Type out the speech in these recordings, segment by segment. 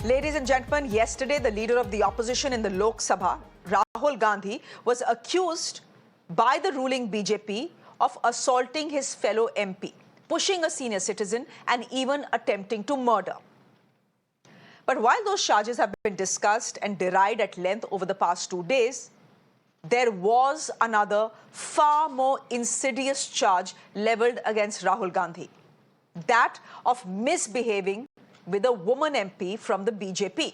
Ladies and gentlemen, yesterday the leader of the opposition in the Lok Sabha, Rahul Gandhi, was accused by the ruling BJP of assaulting his fellow MP, pushing a senior citizen and even attempting to murder. But while those charges have been discussed and derided at length over the past 2 days, there was another far more insidious charge leveled against Rahul Gandhi, that of misbehaving with a woman MP from the BJP.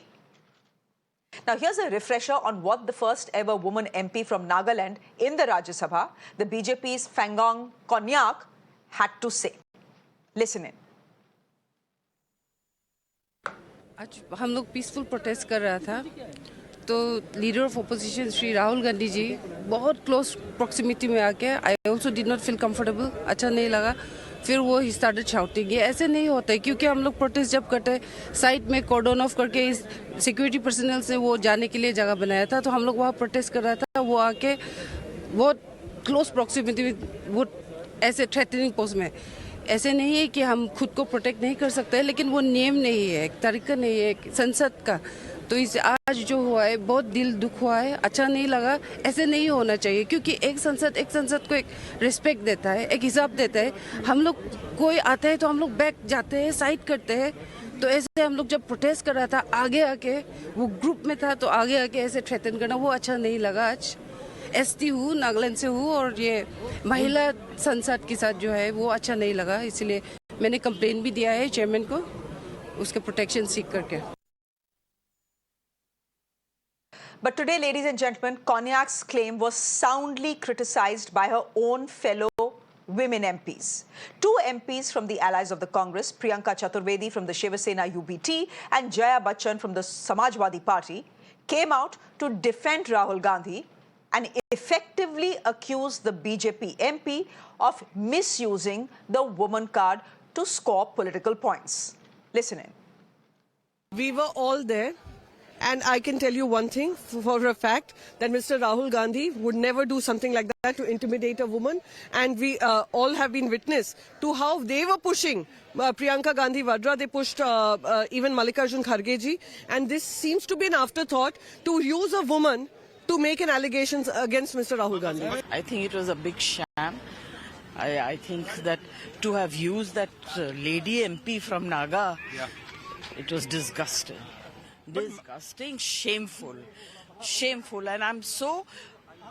Now, here's a refresher on what the first ever woman MP from Nagaland in the Rajya Sabha, the BJP's Pangong Konyak, had to say. Listen in. आज हम लोग peaceful protest कर रहा था तो leader of opposition Shri Rahul Gandhi ji बहुत close proximity में आके I also did not feel comfortable, अच्छा नहीं लगा। फिर वो ही स्टार्टेड शाउटिंग। ये ऐसे नहीं होता है क्योंकि हम लोग प्रोटेस्ट जब करते साइड में कॉर्डन ऑफ करके इस सिक्योरिटी पर्सनल से वो जाने के लिए जगह बनाया था, तो हम लोग वहाँ प्रोटेस्ट कर रहा था। वो आके बहुत क्लोज प्रॉक्सिमिटी में वो ऐसे थ्रेटनिंग पोस्ट में, ऐसे नहीं है कि हम खुद को प्रोटेक्ट नहीं कर सकते, लेकिन वो नियम नहीं है, एक तरीका नहीं है एक संसद का। तो इस आज जो हुआ है बहुत दिल दुख हुआ है, अच्छा नहीं लगा। ऐसे नहीं होना चाहिए क्योंकि एक संसद को एक रिस्पेक्ट देता है, एक हिसाब देता है। हम लोग कोई आता है तो हम लोग बैक जाते हैं, साइड करते हैं। तो ऐसे हम लोग जब प्रोटेस्ट कर रहा था आगे आके, वो ग्रुप में था तो आगे आके ऐसे थ्रेटन करना वो अच्छा नहीं लगा। आज एसटी हूँ, नागालैंड से हूँ और ये महिला संसद के साथ जो है वो अच्छा नहीं लगा, इसलिए मैंने कंप्लेन भी दिया है चेयरमैन को, उसके प्रोटेक्शन सीख करके। But today, ladies and gentlemen, Konyak's claim was soundly criticized by her own fellow women MPs. 2 MPs from the allies of the Congress, Priyanka Chaturvedi from the Shiva Sena UBT and Jaya Bachchan from the Samajwadi Party, came out to defend Rahul Gandhi and effectively accused the BJP MP of misusing the woman card to score political points. Listen in. We were all there. And I can tell you one thing for a fact, that Mr. Rahul Gandhi would never do something like that to intimidate a woman. And we all have been witness to how they were pushing Priyanka Gandhi Vadra. They pushed even Mallikarjun Kharge ji. And this seems to be an afterthought to use a woman to make an allegations against Mr. Rahul Gandhi. I think it was a big sham. I think that to have used that lady MP from Naga, it was disgusting. Disgusting, shameful, and I'm so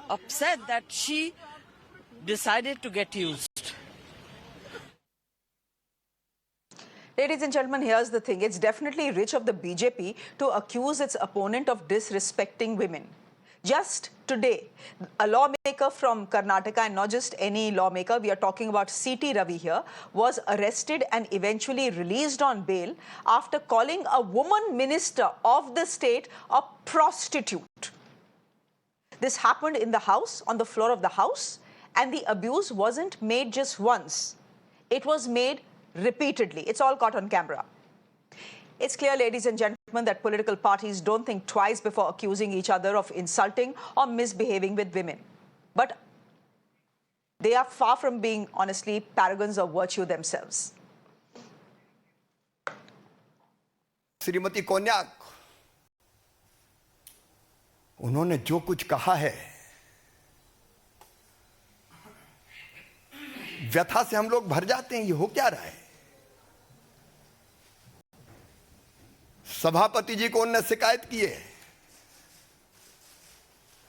upset that she decided to get used. Ladies and gentlemen, here's the thing. It's definitely rich of the BJP to accuse its opponent of disrespecting women. Just today, a lawmaker from Karnataka, and not just any lawmaker, we are talking about C.T. Ravi here, was arrested and eventually released on bail after calling a woman minister of the state a prostitute. This happened in the house, on the floor of the house, and the abuse wasn't made just once. It was made repeatedly. It's all caught on camera. It's clear, ladies and gentlemen, that political parties don't think twice before accusing each other of insulting or misbehaving with women. But they are far from being, honestly, paragons of virtue themselves. Shrimati Konyak, उन्होंने जो कुछ कहा है, व्यथा से हम लोग भर जाते हैं। ये हो क्या रहा है? सभापति जी को उन्होंने शिकायत की है,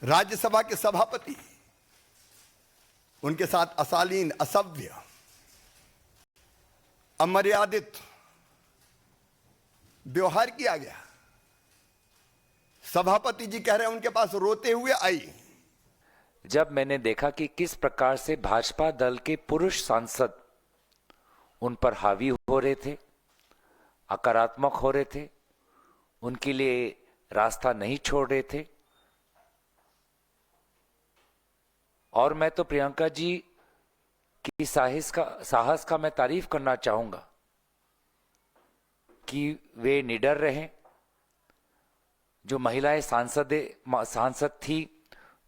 राज्यसभा के सभापति, उनके साथ अशालीन, असभ्य, अमर्यादित व्यवहार किया गया। सभापति जी कह रहे हैं उनके पास रोते हुए आई। जब मैंने देखा कि किस प्रकार से भाजपा दल के पुरुष सांसद उन पर हावी हो रहे थे, आक्रामक हो रहे थे, उनके लिए रास्ता नहीं छोड़ रहे थे, और मैं तो प्रियंका जी की साहस का मैं तारीफ करना चाहूंगा कि वे निडर रहे। जो महिलाएं सांसद थी,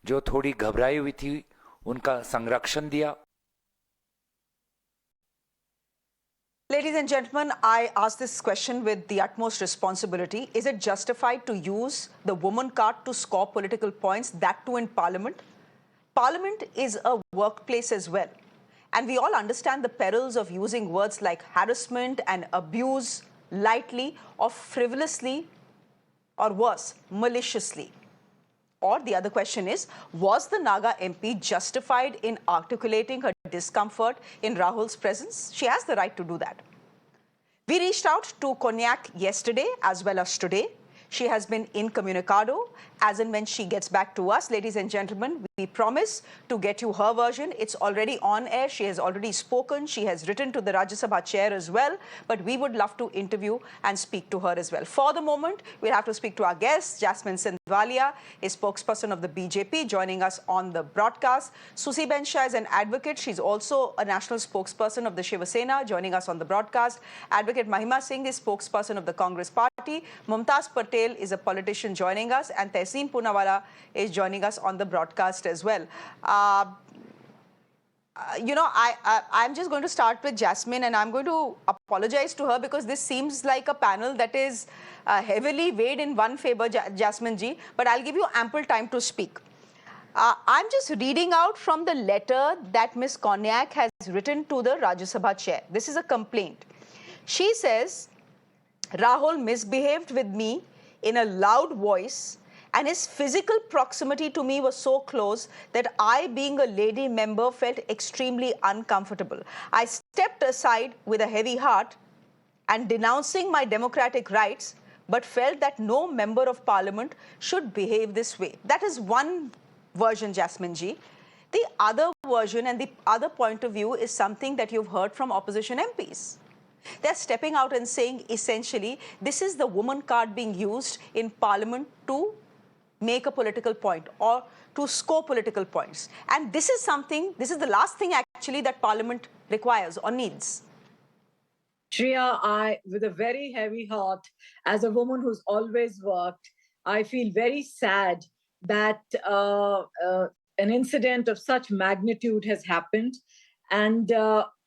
जो थोड़ी घबराई हुई थी, उनका संरक्षण दिया। Ladies and gentlemen, I ask this question with the utmost responsibility. Is it justified to use the woman card to score political points, that too in Parliament? Parliament is a workplace as well. And we all understand the perils of using words like harassment and abuse lightly or frivolously, or worse, maliciously. Or the other question is, was the Naga MP justified in articulating her discomfort in Rahul's presence? She has the right to do that. We reached out to Konyak yesterday as well as today. She has been incommunicado. As and when she gets back to us, ladies and gentlemen, we promise to get you her version. It's already on air. She has already spoken. She has written to the Rajya Sabha chair as well. But we would love to interview and speak to her as well. For the moment, we'll have to speak to our guest, Jasmine Sindhwalia, a spokesperson of the BJP, joining us on the broadcast. Susi Bensha is an advocate. She's also a national spokesperson of the Shiva Sena, joining us on the broadcast. Advocate Mahima Singh is spokesperson of the Congress Party. Mumtaz Patel is a politician joining us, and Tehseen Poonawala is joining us on the broadcast as well. I'm just going to start with Jasmine, and I'm going to apologize to her because this seems like a panel that is heavily weighed in one favor, Jasmine ji, but I'll give you ample time to speak. I'm just reading out from the letter that Ms. Konyak has written to the Rajya Sabha chair. This is a complaint. She says, Rahul misbehaved with me in a loud voice, and his physical proximity to me was so close that I, being a lady member, felt extremely uncomfortable. I stepped aside with a heavy heart and denouncing my democratic rights, but felt that no member of parliament should behave this way. That is one version, Jasmine ji. The other version and the other point of view is something that you've heard from opposition MPs. They're stepping out and saying, essentially, this is the woman card being used in Parliament to make a political point or to score political points. And this is the last thing actually that Parliament requires or needs. Shreya, with a very heavy heart, as a woman who's always worked, I feel very sad that an incident of such magnitude has happened. And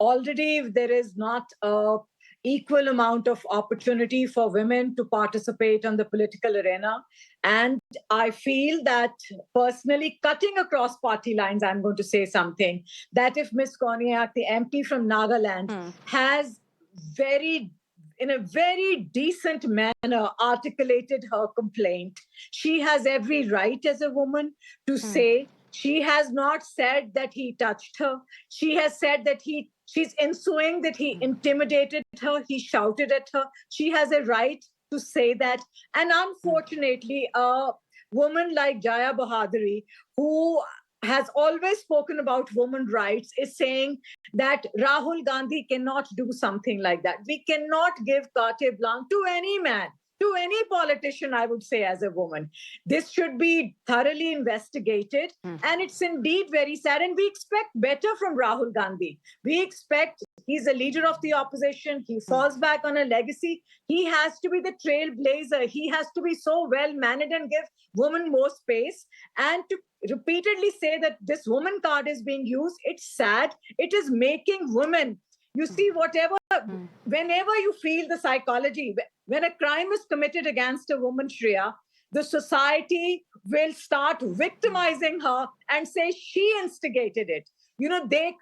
already there is not an equal amount of opportunity for women to participate on the political arena. And I feel that personally, cutting across party lines, I'm going to say something, that if Ms. Konyak, the MP from Nagaland, has in a very decent manner articulated her complaint, she has every right as a woman to say. She has not said that he touched her. She has said that she's ensuing that he intimidated her, he shouted at her. She has a right to say that. And unfortunately, a woman like Jaya Bahaduri, who has always spoken about women's rights, is saying that Rahul Gandhi cannot do something like that. We cannot give carte blanche to any man, to any politician, I would say, as a woman. This should be thoroughly investigated. And it's indeed very sad. And we expect better from Rahul Gandhi. We expect he's a leader of the opposition. He falls back on a legacy. He has to be the trailblazer. He has to be so well mannered and give women more space. And to repeatedly say that this woman card is being used, it's sad. It is making women, you see, whenever you feel the psychology, when a crime is committed against a woman, Shreya, the society will start victimizing her and say she instigated it. You know, they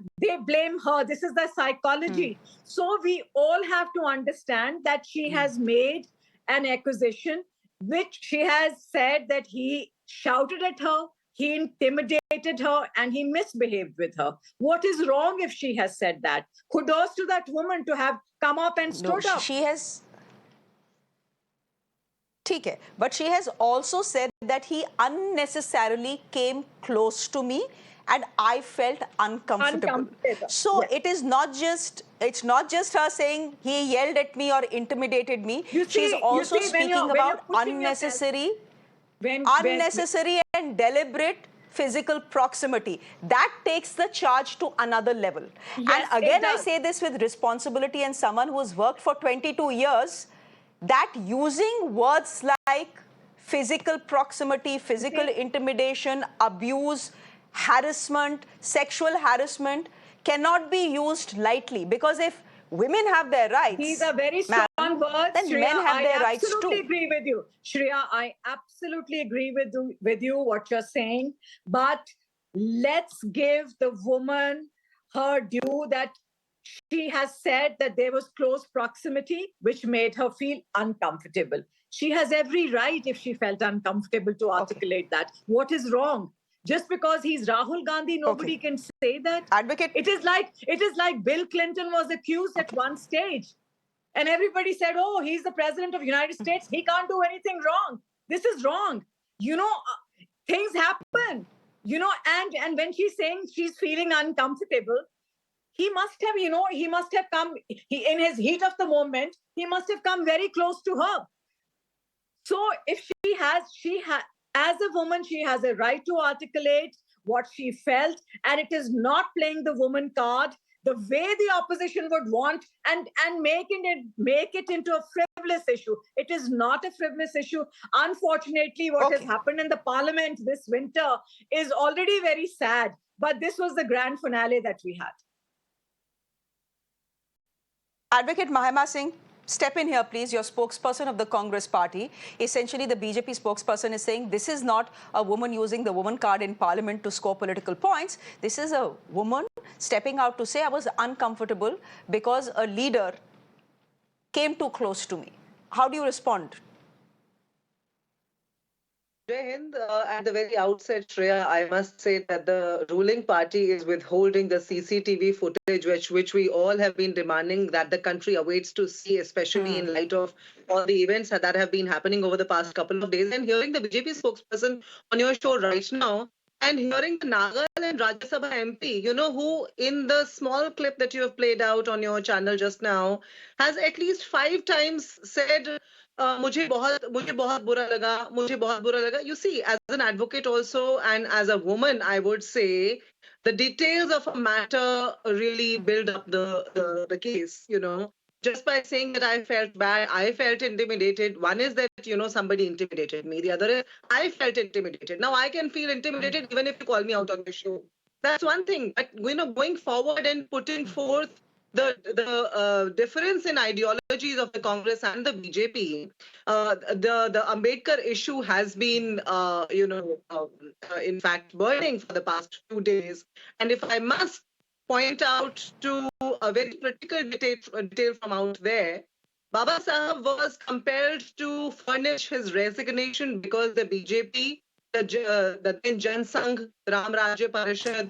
blame her. This is the psychology. So we all have to understand that she has made an accusation, which she has said that he shouted at her, he intimidated her, and he misbehaved with her. What is wrong if she has said that? Kudos to that woman to have come up and stood up. She has... But she has also said that he unnecessarily came close to me and I felt uncomfortable. So yes. It's not just her saying he yelled at me or intimidated me. She's also speaking about unnecessary and deliberate physical proximity. That takes the charge to another level. Yes, and again, I say this with responsibility and someone who has worked for 22 years, that using words like physical proximity, physical intimidation, abuse, harassment, sexual harassment cannot be used lightly. Because if women have their rights. These are very ma'am, strong words. then Shreya, men have their rights absolutely too. agree with you. Shreya, I absolutely agree with you what you're saying. But let's give the woman her due that she has said that there was close proximity, which made her feel uncomfortable. She has every right, if she felt uncomfortable, to articulate that. What is wrong? Just because he's Rahul Gandhi, nobody can say that. Advocate. It is like Bill Clinton was accused at one stage, and everybody said, "Oh, he's the president of the United States. He can't do anything wrong." This is wrong. Things happen. And when she's saying she's feeling uncomfortable, he must have come in his heat of the moment. He must have come very close to her. So if as a woman, she has a right to articulate what she felt, and it is not playing the woman card the way the opposition would want and making it into a frivolous issue. It is not a frivolous issue. Unfortunately, what has happened in the parliament this winter is already very sad, but this was the grand finale that we had. Advocate Mahima Singh, step in here, please. You're spokesperson of the Congress party. Essentially, the BJP spokesperson is saying this is not a woman using the woman card in parliament to score political points. This is a woman stepping out to say I was uncomfortable because a leader came too close to me. How do you respond? Jai Hind, at the very outset, Shreya, I must say that the ruling party is withholding the CCTV footage, which we all have been demanding that the country awaits to see, especially in light of all the events that have been happening over the past couple of days. And hearing the BJP spokesperson on your show right now, and hearing the Nagar and Rajya Sabha MP, who in the small clip that you have played out on your channel just now, has at least 5 times said, मुझे बहुत बुरा लगा. You see, as an advocate also and as a woman, I would say the details of a matter really build up the case, Just by saying that I felt bad, I felt intimidated. One is that, somebody intimidated me. The other is I felt intimidated. Now I can feel intimidated even if you call me out on the show. That's one thing. But, going forward and putting forth the difference in ideologies of the Congress and the BJP, the Ambedkar issue has been, in fact, burning for the past 2 days. And if I must point out to a very critical detail from out there, Baba Sahab was compelled to furnish his resignation because the BJP, the Jan Sangh, Ram Rajya Parishad,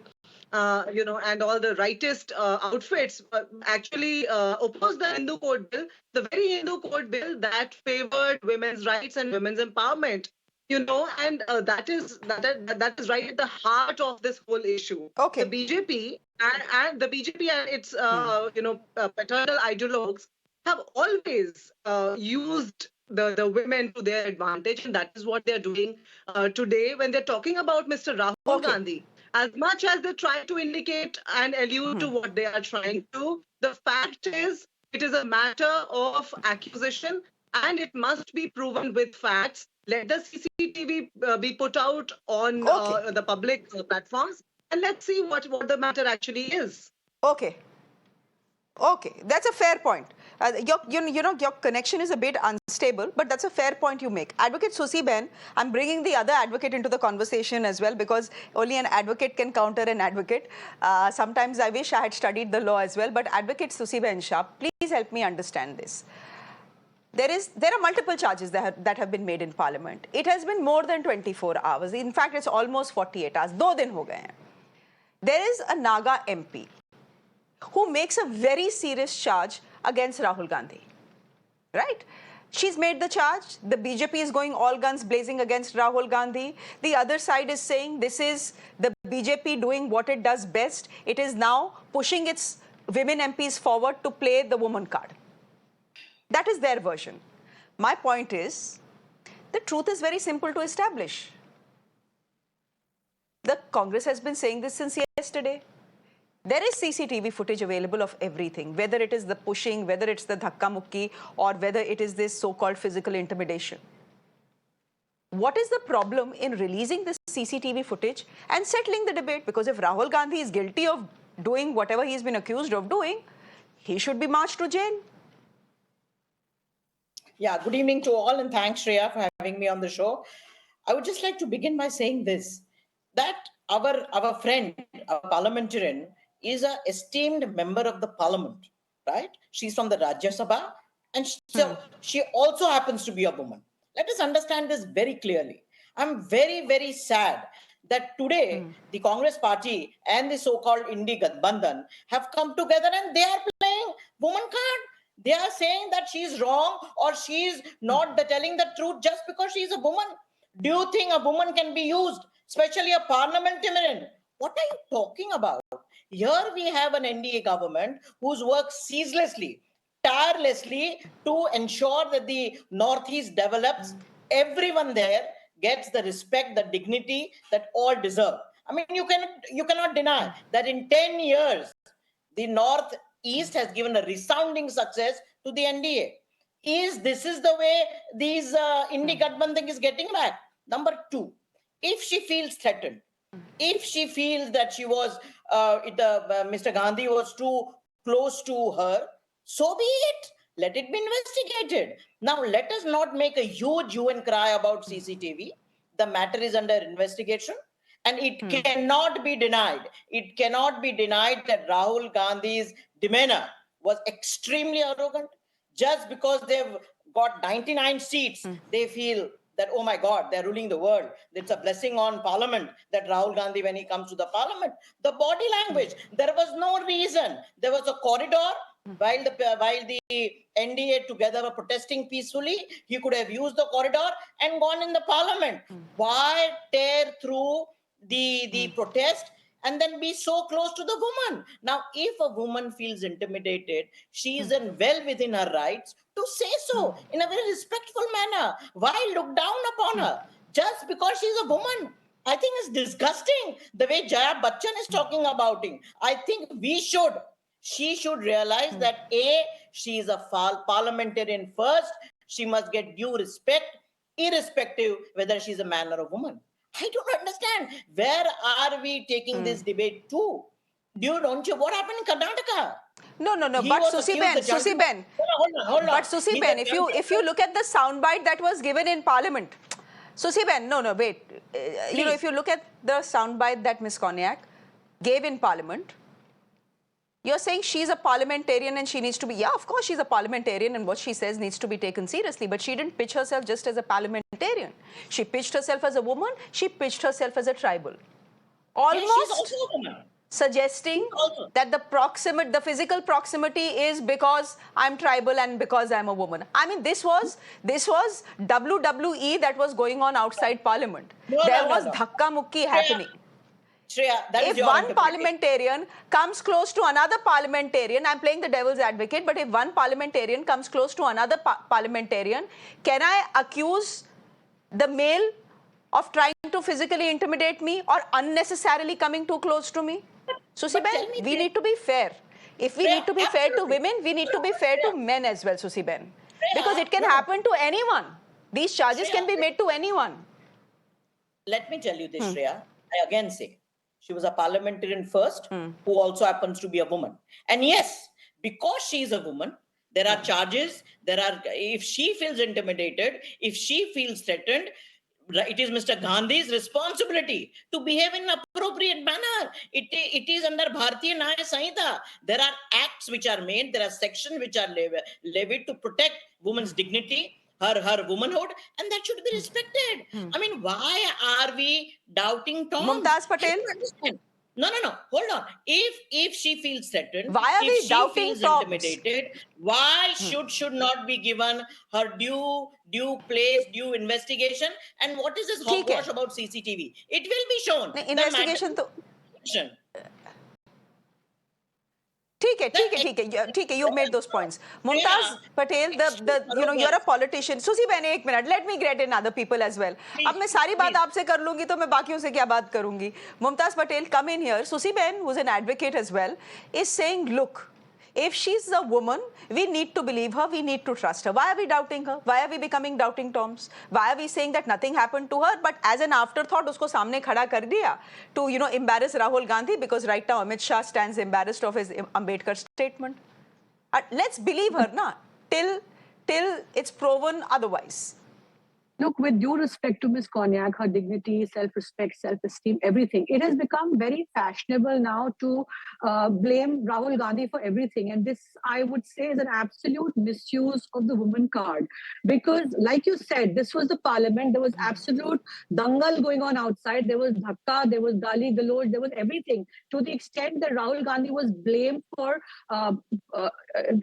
and all the rightist outfits actually opposed the Hindu Code Bill, the very Hindu Code Bill that favored women's rights and women's empowerment. And that is right at the heart of this whole issue. Okay. The BJP and its paternal ideologues have always used the women to their advantage, and that is what they're doing today when they're talking about Mr. Rahul Gandhi. As much as they try to indicate and allude to what they are trying to, the fact is it is a matter of accusation and it must be proven with facts. Let the CCTV be put out on the public platforms, and let's see what the matter actually is. Okay, that's a fair point. Your connection is a bit unstable, but that's a fair point you make. Advocate Susi Ben, I'm bringing the other advocate into the conversation as well, because only an advocate can counter an advocate. Sometimes I wish I had studied the law as well, but Advocate Susi Ben Shah, please help me understand this. There are multiple charges that have been made in Parliament. It has been more than 24 hours. In fact, it's almost 48 hours. 2 दिन हो गए हैं. There is a Naga MP who makes a very serious charge against Rahul Gandhi, right? She's made the charge. The BJP is going all guns blazing against Rahul Gandhi. The other side is saying this is the BJP doing what it does best. It is now pushing its women MPs forward to play the woman card. That is their version. My point is, the truth is very simple to establish. The Congress has been saying this since yesterday. There is CCTV footage available of everything, whether it is the pushing, whether it's the dhakka mukki, or whether it is this so-called physical intimidation. What is the problem in releasing this CCTV footage and settling the debate? Because if Rahul Gandhi is guilty of doing whatever he's been accused of doing, he should be marched to jail. Yeah, good evening to all, and thanks, Shreya, for having me on the show. I would just like to begin by saying this, that our friend, our parliamentarian, is an esteemed member of the parliament, right? She's from the Rajya Sabha, and so she also happens to be a woman. Let us understand this very clearly. I'm very, very sad that today the Congress party and the so-called Indi Gadbandhan have come together and they are playing woman card. They are saying that she's wrong or she's not telling the truth just because she's a woman. Do you think a woman can be used, especially a parliamentarian? What are you talking about? Here we have an NDA government who's worked ceaselessly, tirelessly to ensure that the Northeast develops. Everyone there gets the respect, the dignity that all deserve. I mean, you cannot deny that in 10 years, the Northeast has given a resounding success to the NDA. This is the way these Indi Gadbandhan is getting back? Number two, if she feels threatened, if she feels that she was, Mr. Gandhi was too close to her, so be it. Let it be investigated. Now, let us not make a huge hue and cry about CCTV. The matter is under investigation. And it cannot be denied. It cannot be denied that Rahul Gandhi's demeanor was extremely arrogant. Just because they've got 99 seats, they feel that, oh my God, they're ruling the world. It's a blessing on parliament that Rahul Gandhi, when he comes to the parliament, the body language, there was no reason. There was a corridor while the NDA together were protesting peacefully. He could have used the corridor and gone in the parliament. Why tear through the protest and then be so close to the woman? Now, if a woman feels intimidated, she is well within her rights to say so in a very respectful manner. Why look down upon her just because she's a woman? I think it's disgusting the way Jaya Bachchan is talking about it. I think she should realize that she is a parliamentarian first. She must get due respect, irrespective whether she's a man or a woman. I don't understand. Where are we taking this debate to? Don't you? What happened in Karnataka? No. But Susi Ben. Hold on. But Susi Ben, if you look at the soundbite that was given in Parliament, Susi Ben, wait. If you look at the soundbite that Ms. Konyak gave in Parliament, you're saying she's a parliamentarian and she needs to be, yeah, of course she's a parliamentarian and what she says needs to be taken seriously, but she didn't pitch herself just as a parliamentarian. She pitched herself as a woman, she pitched herself as a tribal. Almost she's also a woman. Suggesting that the physical proximity is because I'm tribal and because I'm a woman. I mean, this was WWE that was going on outside Parliament. There was dhakka mukki happening. Shreya, if one parliamentarian comes close to another parliamentarian, I'm playing the devil's advocate, but if one parliamentarian comes close to another parliamentarian, can I accuse the male of trying to physically intimidate me or unnecessarily coming too close to me? Susi Ben, we need to be fair. If we need to be fair to women, we need to be fair to men as well, Susi Ben. Because it can happen to anyone. These charges can be made to anyone. Let me tell you this, Shreya. I again say, she was a parliamentarian first, who also happens to be a woman. And yes, because she is a woman, there are charges. If she feels intimidated, if she feels threatened, it is Mr. Gandhi's responsibility to behave in an appropriate manner. It is under Bharatiya Nyaya Sanhita. There are acts which are made, there are sections which are levied to protect women's dignity, her womanhood, and that should be respected. I mean, why are we doubting Tom? Mumtaz Patel? No. Hold on. If she feels threatened, why are we doubting feels Toms? intimidated, why should not be given her due place, due investigation? And what is this hogwash about CCTV? It will be shown. Investigation to... ठीक है, you made those points. Mumtaz Patel, you're a politician. Susi Ben, एक minute, let me get in other people as well. अब मैं सारी बात आपसे कर लूंगी तो मैं बाकियों से क्या बात करूंगी? Mumtaz Patel, come in here. Susi Ben, who's an advocate as well, is saying, look, if she's a woman, we need to believe her, we need to trust her. Why are we doubting her? Why are we becoming doubting Toms? Why are we saying that nothing happened to her, but as an afterthought, usko samne khada kar diya to, embarrass Rahul Gandhi, because right now Amit Shah stands embarrassed of his Ambedkar statement. Let's believe her, na, till it's proven otherwise. Look, with due respect to Ms. Konyak, her dignity, self-respect, self-esteem, everything, it has become very fashionable now to blame Rahul Gandhi for everything. And this, I would say, is an absolute misuse of the woman card. Because, like you said, this was the parliament. There was absolute dangal going on outside. There was dhakka, there was gali galore, there was everything. To the extent that Rahul Gandhi was blamed for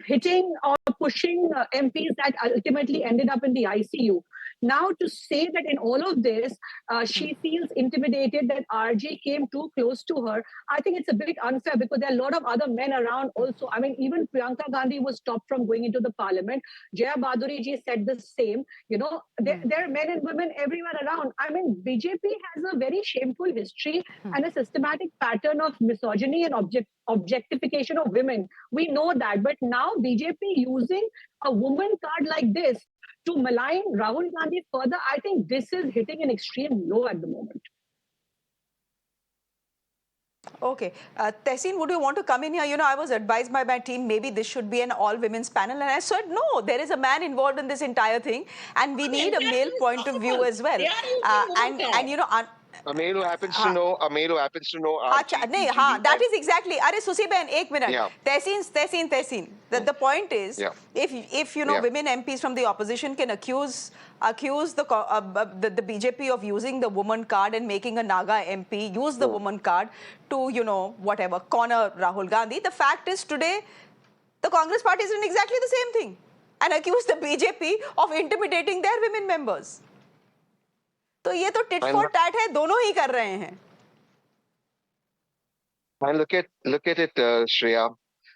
hitting or pushing MPs that ultimately ended up in the ICU. Now, to say that in all of this, she feels intimidated that RG came too close to her, I think it's a bit unfair because there are a lot of other men around also. I mean, even Priyanka Gandhi was stopped from going into the parliament. Jaya Baduri ji said the same. You know, there are men and women everywhere around. I mean, BJP has a very shameful history and a systematic pattern of misogyny and objectification of women. We know that. But now BJP using a woman card like this to malign Rahul Gandhi further, I think this is hitting an extreme low at the moment. Okay. Tehseen, would you want to come in here? You know, I was advised by my team, maybe this should be an all-women's panel. And I said, no, there is a man involved in this entire thing. And we need a male point of view as well. And you know... A male who happens to know, that is exactly. Are Susi Ben, 1 minute. Yeah. Tehseen. The point is, yeah. if you know, women MPs from the opposition can accuse the BJP of using the woman card and making a Naga MP use the woman card to, you know, whatever, corner Rahul Gandhi. The fact is today, the Congress party is doing exactly the same thing and accuse the BJP of intimidating their women members. तो ये तो tit for tat है, दोनों ही कर रहे हैं. And look at it, Shreya.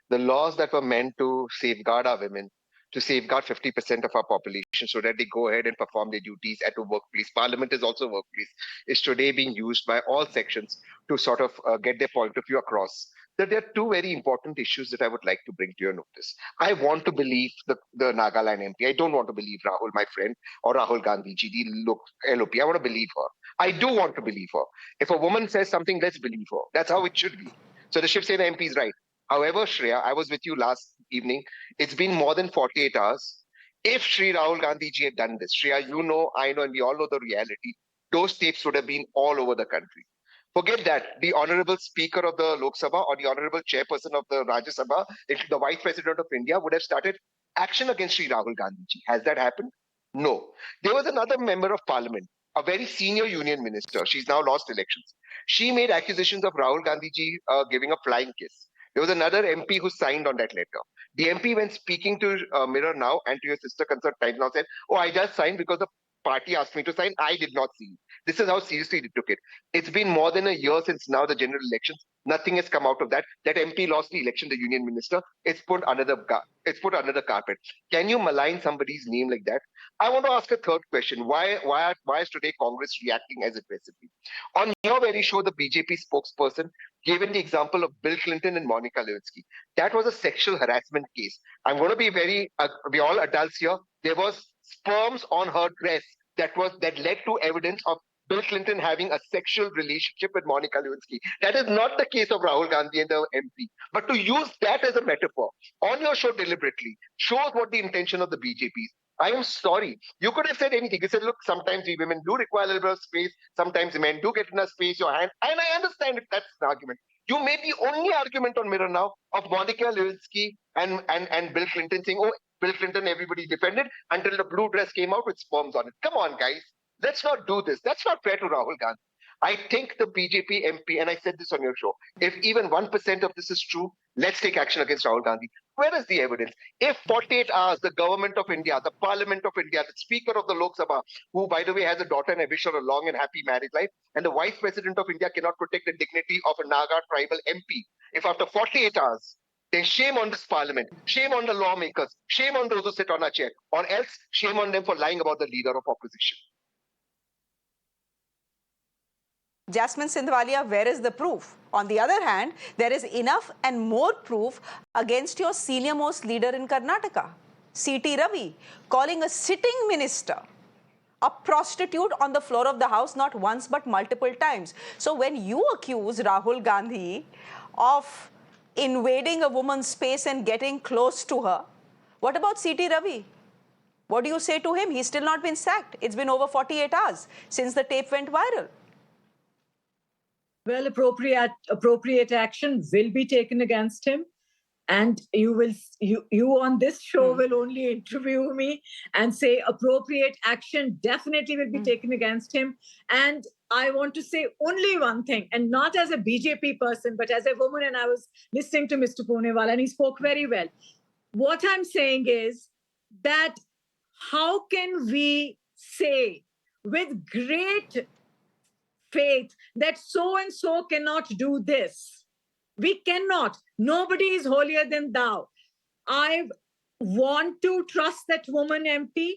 The laws that were meant to safeguard our women, to safeguard 50% of our population so that they go ahead and perform their duties at a workplace. Parliament is also a workplace. Is today being used by all sections to sort of get their point of view across. That there are two very important issues that I would like to bring to your notice. I want to believe the Nagaland MP. I don't want to believe Rahul, my friend, or Rahul Gandhi, GD, LOP. I want to believe her. I do want to believe her. If a woman says something, let's believe her. That's how it should be. So the Shiv Sena MP is right. However, Shreya, I was with you last evening. It's been more than 48 hours. If Shri Rahul Gandhi ji had done this, Shreya, you know, I know, and we all know the reality, those tapes would have been all over the country. Forget that. The Honorable Speaker of the Lok Sabha or the Honorable Chairperson of the Rajya Sabha, the Vice President of India, would have started action against Shri Rahul Gandhi ji. Has that happened? No. There was another member of parliament, a very senior union minister. She's now lost elections. She made accusations of Rahul Gandhi ji giving a flying kiss. There was another MP who signed on that letter. The MP, when speaking to Mirror Now and to your sister concern Times Now, said, oh, I just signed because the party asked me to sign. I did not see it. This is how seriously they took it. It's been more than a year since now the general elections. Nothing has come out of that. That MP lost the election, the union minister. It's put under the carpet. Can you malign somebody's name like that? I want to ask a third question. Why is today Congress reacting as aggressively? On your very show, the BJP spokesperson gave in the example of Bill Clinton and Monica Lewinsky. That was a sexual harassment case. I'm going to be we're all adults here. There was sperms on her dress that led to evidence of Bill Clinton having a sexual relationship with Monica Lewinsky. That is not the case of Rahul Gandhi and the MP. But to use that as a metaphor on your show deliberately shows what the intention of the BJP is. I am sorry. You could have said anything. You said, look, sometimes we women do require a little bit of space. Sometimes men do get in a space, your hand. And I understand if that's an argument. You made the only argument on Mirror Now of Monica Lewinsky and Bill Clinton saying, oh, Bill Clinton, everybody defended until the blue dress came out with sperms on it. Come on, guys. Let's not do this. That's not fair to Rahul Gandhi. I think the BJP MP, and I said this on your show, if even 1% of this is true, let's take action against Rahul Gandhi. Where is the evidence? If 48 hours, the government of India, the Parliament of India, the Speaker of the Lok Sabha, who, by the way, has a daughter and I wish her a long and happy married life, and the Vice President of India cannot protect the dignity of a Naga tribal MP, if after 48 hours, then shame on this parliament, shame on the lawmakers, shame on those who sit on a chair, or else shame on them for lying about the leader of opposition. Jasmine Sindhwalia, where is the proof? On the other hand, there is enough and more proof against your senior most leader in Karnataka, C.T. Ravi, calling a sitting minister a prostitute on the floor of the house, not once but multiple times. So when you accuse Rahul Gandhi of invading a woman's space and getting close to her. What about C.T. Ravi? What do you say to him? He's still not been sacked. It's been over 48 hours since the tape went viral. Well, appropriate action will be taken against him. And you on this show will only interview me and say appropriate action definitely will be taken against him. And I want to say only one thing, and not as a BJP person, but as a woman, and I was listening to Mr. Poonewala and he spoke very well. What I'm saying is that how can we say with great faith that so-and-so cannot do this? We cannot. Nobody is holier than thou. I want to trust that woman MP.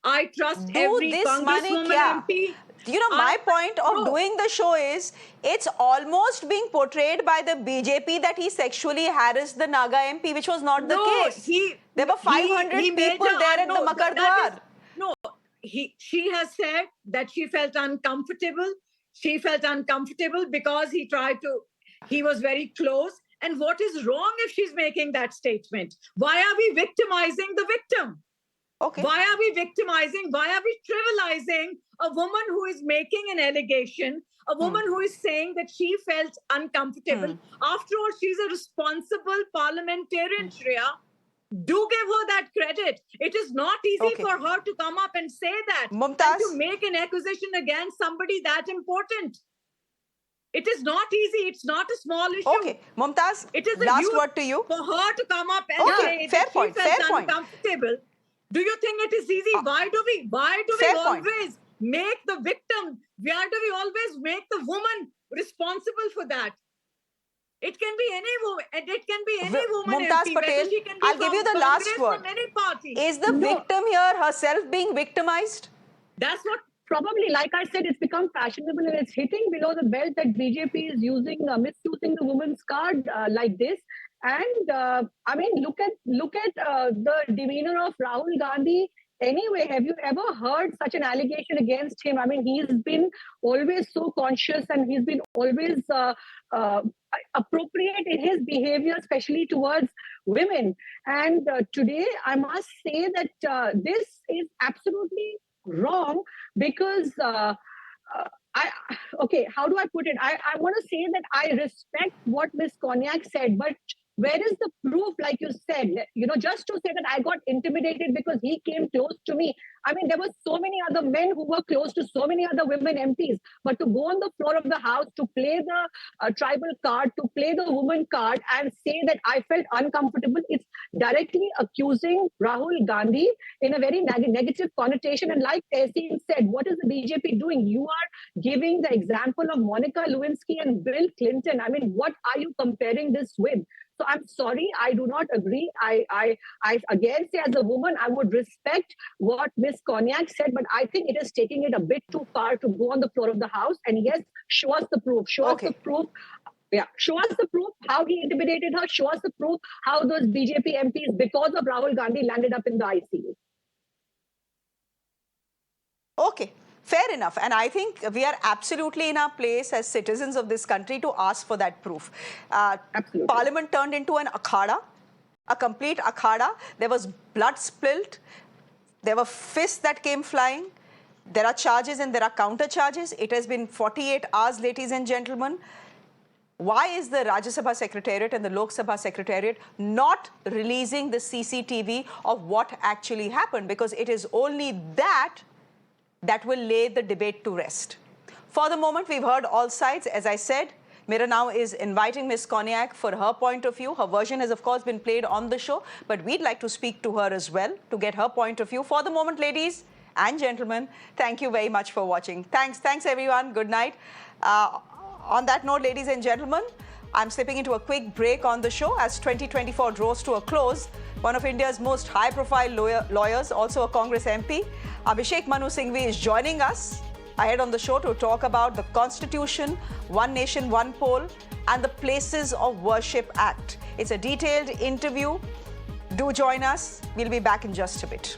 I trust every Congresswoman MP. You know, my point of doing the show is it's almost being portrayed by the BJP that he sexually harassed the Naga MP, which was not the case. There were 500 people there at the Makar Dwar. She has said that she felt uncomfortable. She felt uncomfortable because he was very close. And what is wrong if she's making that statement? Why are we victimizing the victim? Okay. Why are we victimizing? Why are we trivializing a woman who is making an allegation, a woman who is saying that she felt uncomfortable? After all, she's a responsible parliamentarian, Shreya. Do give her that credit. It is not easy for her to come up and say that. Mumtaz, and to make an accusation against somebody that important. It is not easy. It's not a small issue. Okay, Mumtaz, it is last word to you. For her to come up and say that she felt uncomfortable. Do you think it is easy? Why do we always make the victim? Why do we always make the woman responsible for that? It can be any woman. It can be any woman. Mumtaz MP, Patel, I'll give you the last word. Any party. Is the victim here herself being victimized? That's what probably, like I said, it's become fashionable and it's hitting below the belt that BJP is using, misusing the women's card like this. And I mean, look at the demeanor of Rahul Gandhi. Anyway, have you ever heard such an allegation against him? I mean, he's been always so conscious and he's been always appropriate in his behavior, especially towards women. And today, I must say that this is absolutely wrong because how do I put it? I want to say that I respect what Ms. Konyak said, but where is the proof, like you said, just to say that I got intimidated because he came close to me. I mean, there were so many other men who were close to so many other women MPs, but to go on the floor of the house, to play the tribal card, to play the woman card and say that I felt uncomfortable, it's directly accusing Rahul Gandhi in a very negative connotation. And like Tehseen said, what is the BJP doing? You are giving the example of Monica Lewinsky and Bill Clinton. I mean, what are you comparing this with? So I'm sorry, I do not agree. I again say as a woman, I would respect what Ms. Konyak said, but I think it is taking it a bit too far to go on the floor of the house. And yes, show us the proof. Show us the proof. Yeah, show us the proof how he intimidated her. Show us the proof how those BJP MPs, because of Rahul Gandhi, landed up in the ICU. Okay. Fair enough. And I think we are absolutely in our place as citizens of this country to ask for that proof. Parliament turned into an akhada, a complete akhada. There was blood spilled. There were fists that came flying. There are charges and there are counter charges. It has been 48 hours, ladies and gentlemen. Why is the Rajya Sabha Secretariat and the Lok Sabha Secretariat not releasing the CCTV of what actually happened? Because it is only that will lay the debate to rest. For the moment, we've heard all sides. As I said, Mira now is inviting Ms. Konyak for her point of view. Her version has, of course, been played on the show, but we'd like to speak to her as well to get her point of view. For the moment, ladies and gentlemen, thank you very much for watching. Thanks, everyone. Good night. On that note, ladies and gentlemen, I'm slipping into a quick break on the show as 2024 draws to a close. One of India's most high-profile lawyers, also a Congress MP, Abhishek Manu Singhvi, is joining us ahead on the show to talk about the Constitution, One Nation, One Poll, and the Places of Worship Act. It's a detailed interview. Do join us. We'll be back in just a bit.